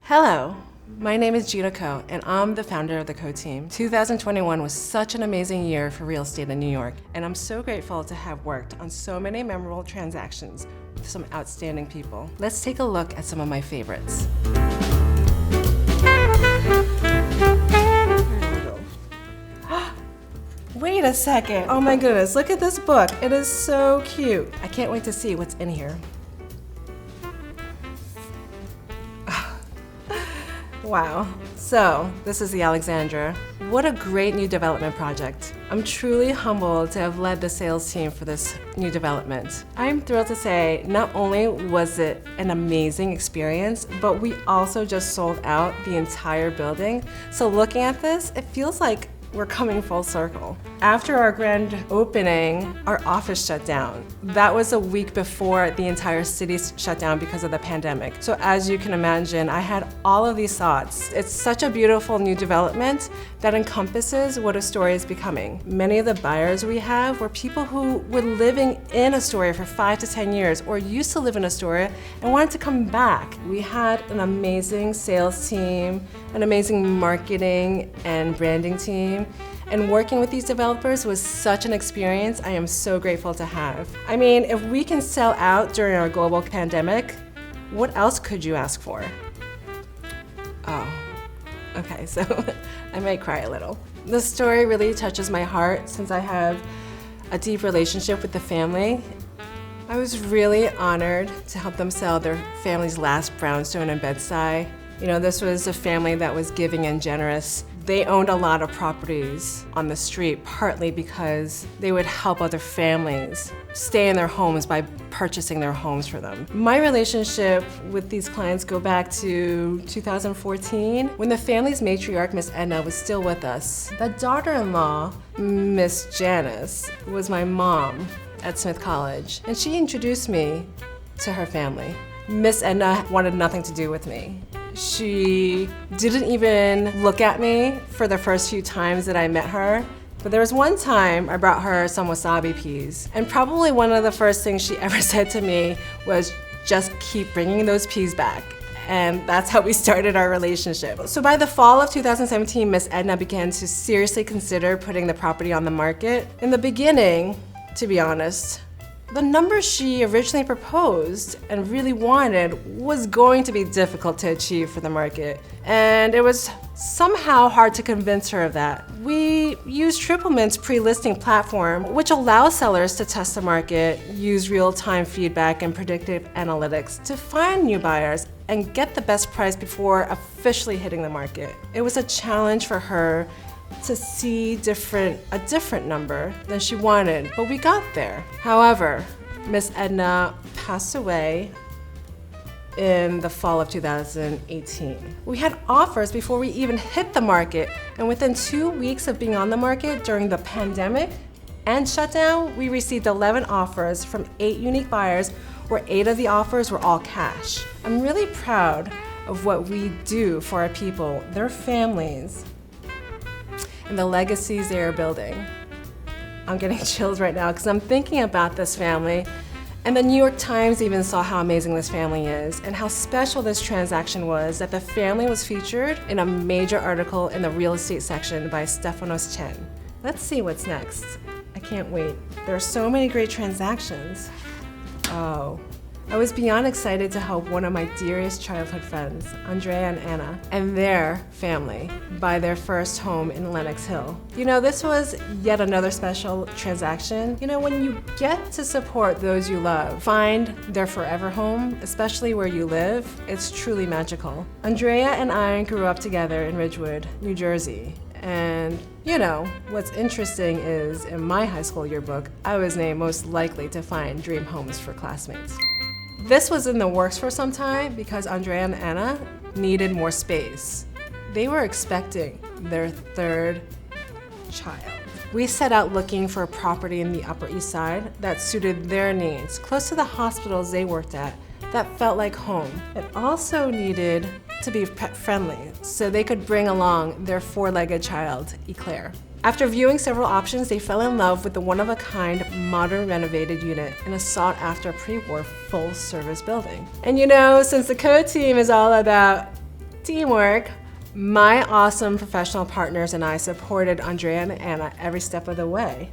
Hello, my name is Gina and I'm the founder of the Co-Team. 2021 was such an amazing year for real estate in New York, and I'm so grateful to have worked on so many memorable transactions with some outstanding people. Let's take a look at some of my favorites. Wait a second. Oh my goodness, look at this book. It is so cute. I can't wait to see what's in here. Wow. So, this is the Alexandra. What a great new development project. I'm truly humbled to have led the sales team for this new development. I'm thrilled to say not only was it an amazing experience, but we also just sold out the entire building. So looking at this, it feels like we're coming full circle. After our grand opening, our office shut down. That was a week before the entire city shut down because of the pandemic. So as you can imagine, I had all of these thoughts. It's such a beautiful new development that encompasses what Astoria is becoming. Many of the buyers we have were people who were living in Astoria for 5 to 10 years or used to live in Astoria and wanted to come back. We had an amazing sales team, an amazing marketing and branding team, and working with these developers was such an experience I am so grateful to have. I mean, if we can sell out during our global pandemic, what else could you ask for? Oh, okay, so I might cry a little. This story really touches my heart since I have a deep relationship with the family. I was really honored to help them sell their family's last brownstone in Bed-Stuy. You know, this was a family that was giving and generous. They owned a lot of properties on the street, partly because they would help other families stay in their homes by purchasing their homes for them. My relationship with these clients go back to 2014, when the family's matriarch, Miss Edna, was still with us. The daughter-in-law, Miss Janice, was my mom at Smith College, and she introduced me to her family. Miss Edna wanted nothing to do with me. She didn't even look at me for the first few times that I met her. But there was one time I brought her some wasabi peas, and probably one of the first things she ever said to me was, just keep bringing those peas back. And that's how we started our relationship. So by the fall of 2017, Miss Edna began to seriously consider putting the property on the market. In the beginning, to be honest, the number she originally proposed and really wanted was going to be difficult to achieve for the market. And it was somehow hard to convince her of that. We used Triplemint's pre-listing platform, which allows sellers to test the market, use real-time feedback and predictive analytics to find new buyers and get the best price before officially hitting the market. It was a challenge for her to see a different number than she wanted, but we got there. However, Miss Edna passed away in the fall of 2018. We had offers before we even hit the market, and within 2 weeks of being on the market during the pandemic and shutdown, we received 11 offers from 8 unique buyers, where 8 of the offers were all cash. I'm really proud of what we do for our people, their families, and the legacies they are building. I'm getting chills right now because I'm thinking about this family, and the New York Times even saw how amazing this family is and how special this transaction was that the family was featured in a major article in the real estate section by Stefanos Chen. Let's see what's next. I can't wait. There are so many great transactions. Oh. I was beyond excited to help one of my dearest childhood friends, Andrea and Anna, and their family buy their first home in Lenox Hill. You know, this was yet another special transaction. You know, when you get to support those you love, find their forever home, especially where you live, it's truly magical. Andrea and I grew up together in Ridgewood, New Jersey. And you know, what's interesting is in my high school yearbook, I was named most likely to find dream homes for classmates. This was in the works for some time because Andrea and Anna needed more space. They were expecting their 3rd child. We set out looking for a property in the Upper East Side that suited their needs, close to the hospitals they worked at, that felt like home. It also needed to be pet friendly, so they could bring along their 4-legged child, Eclair. After viewing several options, they fell in love with the one-of-a-kind, modern renovated unit in a sought-after pre-war full-service building. And you know, since the Co-Team is all about teamwork, my awesome professional partners and I supported Andrea and Anna every step of the way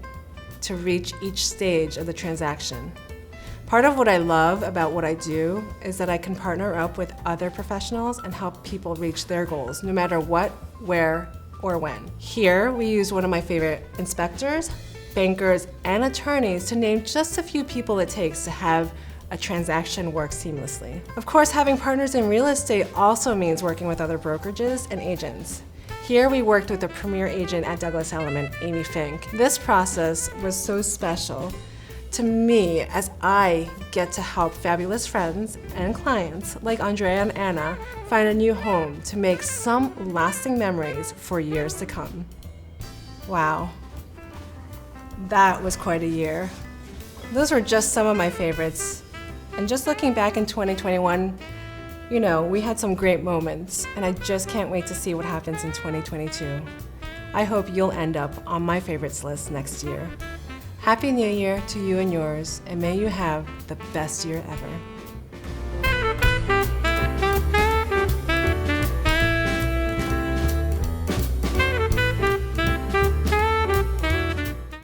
to reach each stage of the transaction. Part of what I love about what I do is that I can partner up with other professionals and help people reach their goals, no matter what, where, or when. Here, we use one of my favorite inspectors, bankers, and attorneys to name just a few people it takes to have a transaction work seamlessly. Of course, having partners in real estate also means working with other brokerages and agents. Here we worked with a premier agent at Douglas Elliman, Amy Fink. This process was so special to me as I get to help fabulous friends and clients like Andrea and Anna find a new home to make some lasting memories for years to come. Wow, that was quite a year. Those were just some of my favorites. And just looking back in 2021, you know, we had some great moments, and I just can't wait to see what happens in 2022. I hope you'll end up on my favorites list next year. Happy New Year to you and yours, and may you have the best year ever.